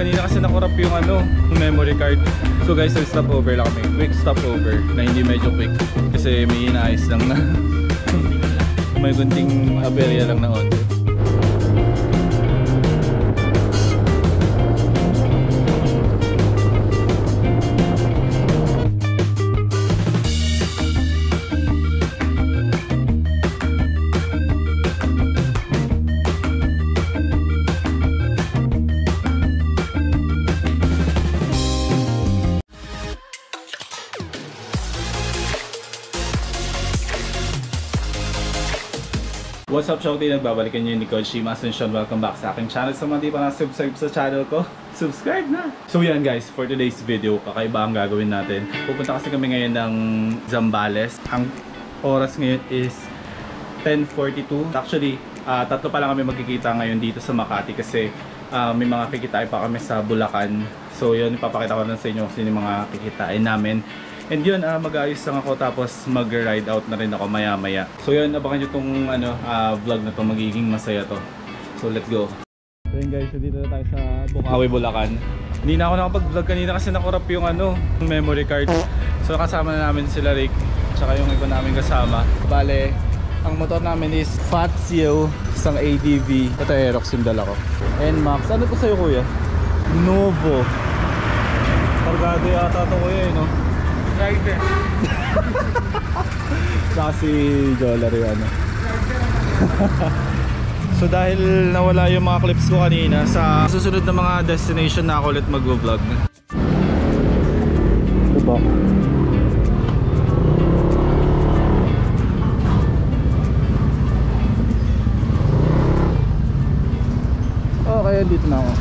kanina kasi nakurap yung memory card. So guys, stop over lang kami. Quick stop over na hindi medyo quick kasi may inaayos lang na may gunting aberya lang na onte. What's up, Shorty? Nagbabalikan nyo yung Nicole Shima Ascension. Welcome back sa aking channel. Sa mga di pa na-subscribe sa channel ko, subscribe na! So yan guys, for today's video, kakaiba ang gagawin natin. Pupunta kasi kami ngayon ng Zambales. Ang oras ngayon is 10:42. Actually, tatlo pa lang kami magkikita ngayon dito sa Makati kasi may mga kikitain pa kami sa Bulacan. So yun, ipapakita ko na sa inyo kasi yung mga kikitain namin. And yun, mag-aayos lang ako tapos mag-ride out na rin ako maya maya. So yun, abangan nyo itong vlog na to, magiging masaya to. So let's go. So yun guys, so dito na tayo sa Bukawi, Bulacan. Hindi na ako nakapag-vlog kanina kasi nakurap yung memory card. So kasama na namin sila Rick, tsaka yung iba namin kasama. Bale, ang motor namin is Fazio, isang ADV. Ito Aerox yung dala ko. NMAX, ano po sa'yo kuya? Novo. Targado yata ito kuya no? Rider. Saka si Jolary So dahil nawala yung mga clips ko kanina, sa susunod na mga destination na ako ulit mag-vlog. Diba? Okay, dito na ako.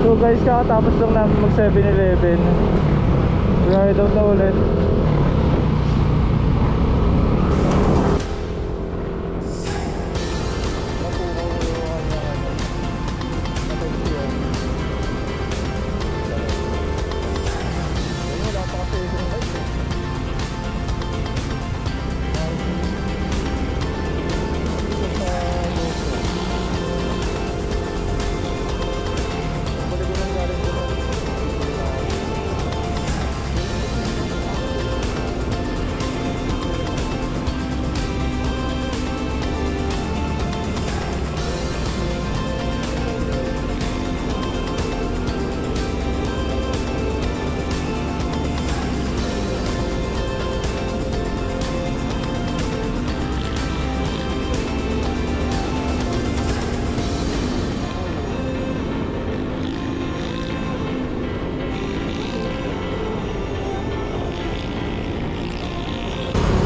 So guys, kakatapos lang namin mag 7-Eleven. Ride out na ulit.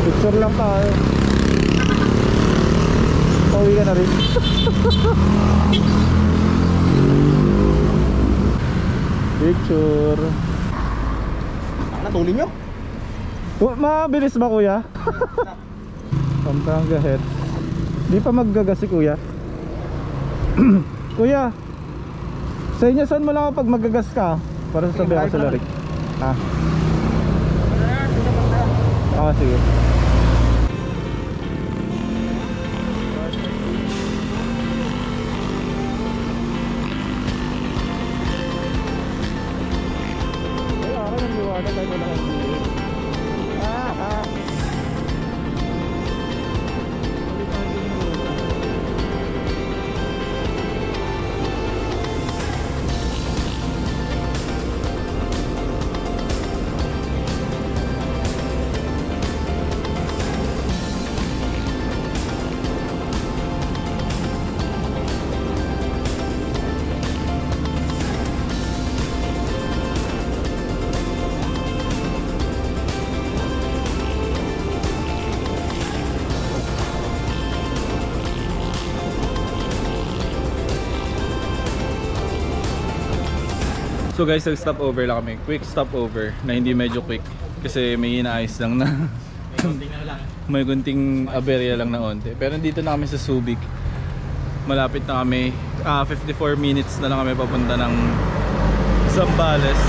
Picture lang tayo. Pauwi ka na rin. Picture. Natulin nyo? Mabilis ba kuya? Pampanga head. Di pa maggagas si kuya. Kuya, Sa inyo, saan mo lang ako pag magagas ka? Para sasabi ako sa Rick. Ha? Sige. So guys, nag-stopover lang kami. Quick stopover na hindi medyo quick kasi may inaayos lang na may gunting aberya lang na onte. Pero dito na kami sa Subic. Malapit na kami. 54 minutes na lang kami papunta ng Zambales.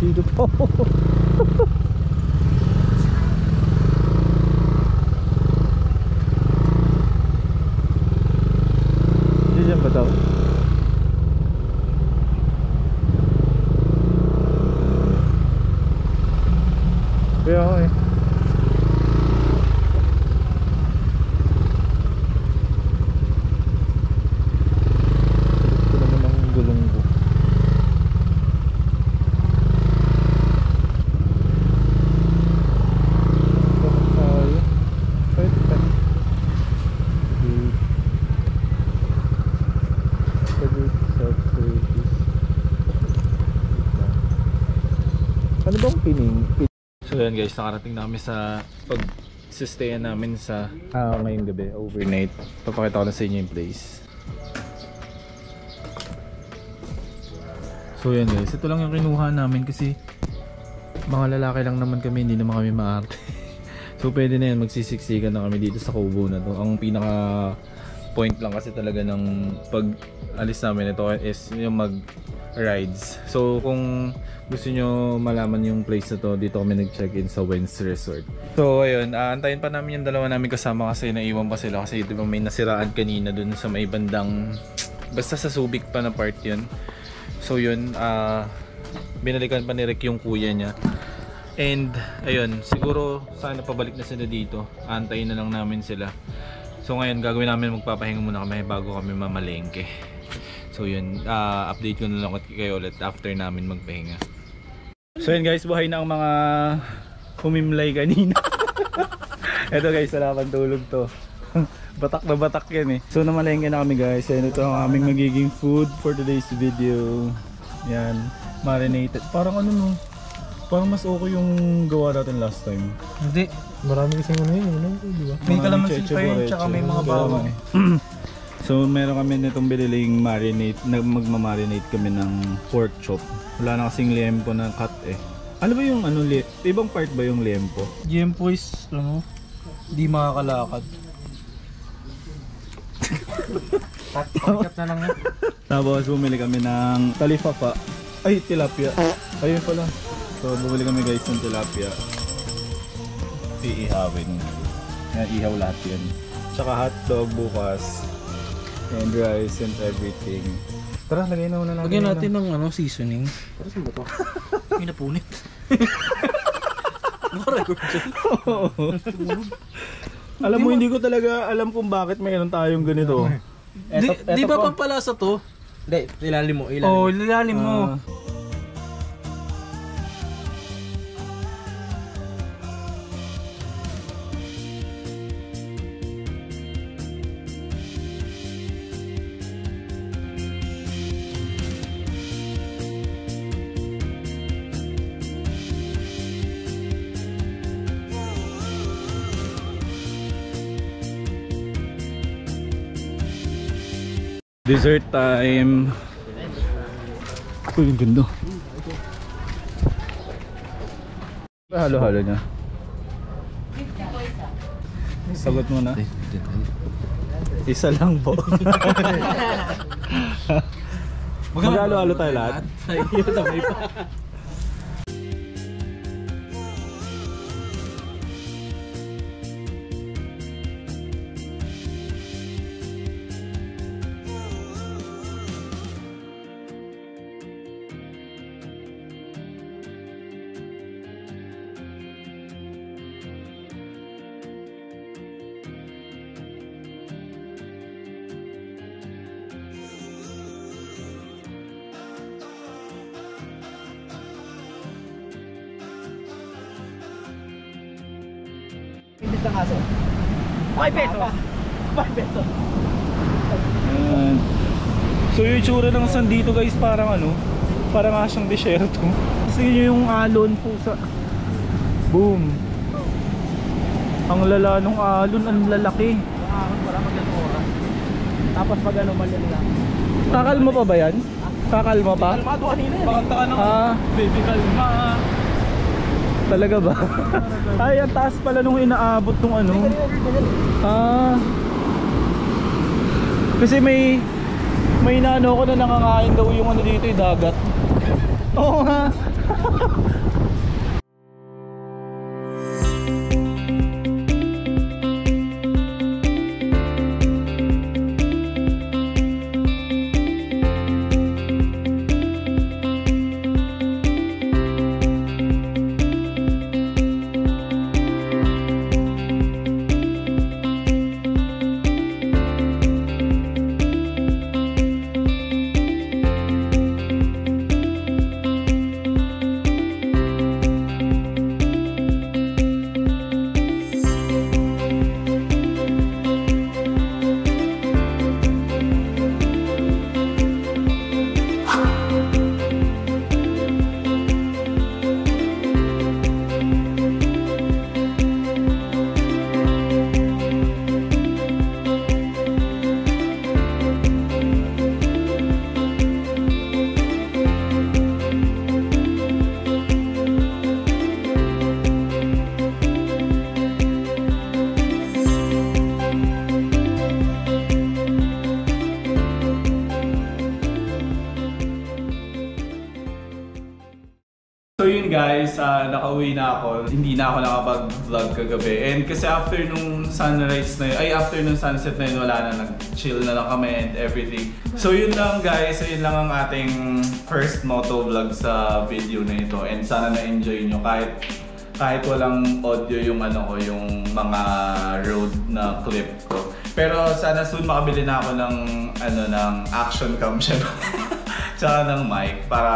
Dito po. Diyan ba daw? Kaya ako eh. Ano bang pining? So yan guys, nakarating namin sa pag-stayan namin sa ngayong gabi, overnight. Papakita ko na sa inyo yung place. So yan guys, ito lang yung kinuha namin kasi mga lalaki lang naman kami, hindi naman kami maarte. So pwede na yan, magsisiksikan na kami dito sa Kubo na to. Ang pinaka point lang kasi talaga ng pag alis namin ito is yung mag rides. So kung gusto nyo malaman yung place na to, dito kami nag-check-in sa Wenz Resort. So ayun, antayin pa namin yung dalawa namin kasama kasi naiwan pa sila kasi diba may nasiraan kanina dun sa may bandang, basta sa Subic pa na part yun. So yun, binalikan pa ni Rick yung kuya niya. And ayun, siguro sana pabalik na sila dito. Antayin na lang namin sila. So ngayon gagawin namin, magpapahinga muna kami bago kami mamalengke. So yun, update ko na lang kayo ulit after namin magpahinga. So yun guys, buhay na ang mga humimlay kanina. Eto guys, wala pang tulog to. Batak na batak yan eh. So namalengke na kami guys. And ito ang aming magiging food for today's video. Yan. Marinated. Parang ano no? Parang mas okay yung gawa natin last time. Hindi. Marami kasing ano yun, di ba? May kalamansi pa yun, tsaka may mga bawang. So meron kami nitong biniling marinate, magmamarinate kami ng pork chop. Wala na kasing liempo na cut eh. Ano ba yung ano, ibang part ba yung liempo? Liempo is, ano, di makakalakad. Cut na lang yan. Tapos bumili kami ng talifapa. Ay, tilapia. Ayun pala. So bumili kami guys ng tilapia. Iihawin. Yan, ihaw lahat yan. Tsaka hotdog bukas. And rice and everything. Tara, lagay na muna natin. Lagyan natin ng ano, seasoning. Pero saan ba to? May napunit. Naka-record siya. Alam mo, hindi ko talaga alam kung bakit mayroon tayong ganito. Di ba pampalasa to? Hindi, ilalim mo. Oo, ilalim mo. Dessert time. Uy, ang ganda. Halo-halo niya. Sagot mo na. Isa lang po. Maghalo-halo tayo lahat. Ayun, tamay pa. Pindit ng aso. 5 peso. 5 peso. Ayan. So yung itsura ng sand dito guys, parang ano, parang nga siyang desierto. Kasi nyo yung alon po sa boom. Ang lala nung alon, ang lalaki. Para magandang oras. Tapos pag ano, malyan lang. Kakalma pa ba yan? Kakalma pa? Kalmado kanina yan. Bakanta ka ng Baby kalma. Talaga ba? Ay, ang taas pala nung inaabot nung ano. Kasi may inaano ko na nangangain daw yung ano dito, yung dagat. Oo nga. So yun guys, nakauwi na ako. Hindi na ako nakapag-vlog kagabi. And kasi after nung sunrise na yun, ay after nung sunset na yun, wala na, nag-chill na lang kami and everything. So yun lang guys, so yun lang ang ating first moto vlog sa video na ito. And sana na-enjoy nyo kahit walang audio yung ano ko, yung mga road na clip ko. Pero sana soon makabili na ako ng ano, ng action cam siya. Tsaka ng mic para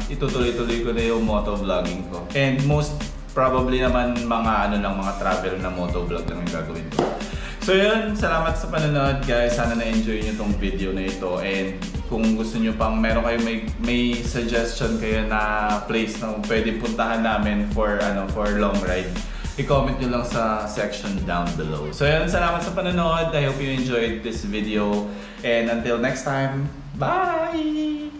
itutuloy-tuloy ko na yung motovlogging ko. And most probably naman mga ano lang, mga travel na motovlog lang yung gagawin ko. So yun, salamat sa panonood guys. Sana na-enjoy nyo tong video na ito. And kung gusto nyo pang meron kayo may suggestion kayo na place na pwede puntahan namin for long ride, i-comment nyo lang sa section down below. So yun, salamat sa panonood. I hope you enjoyed this video. And until next time, bye!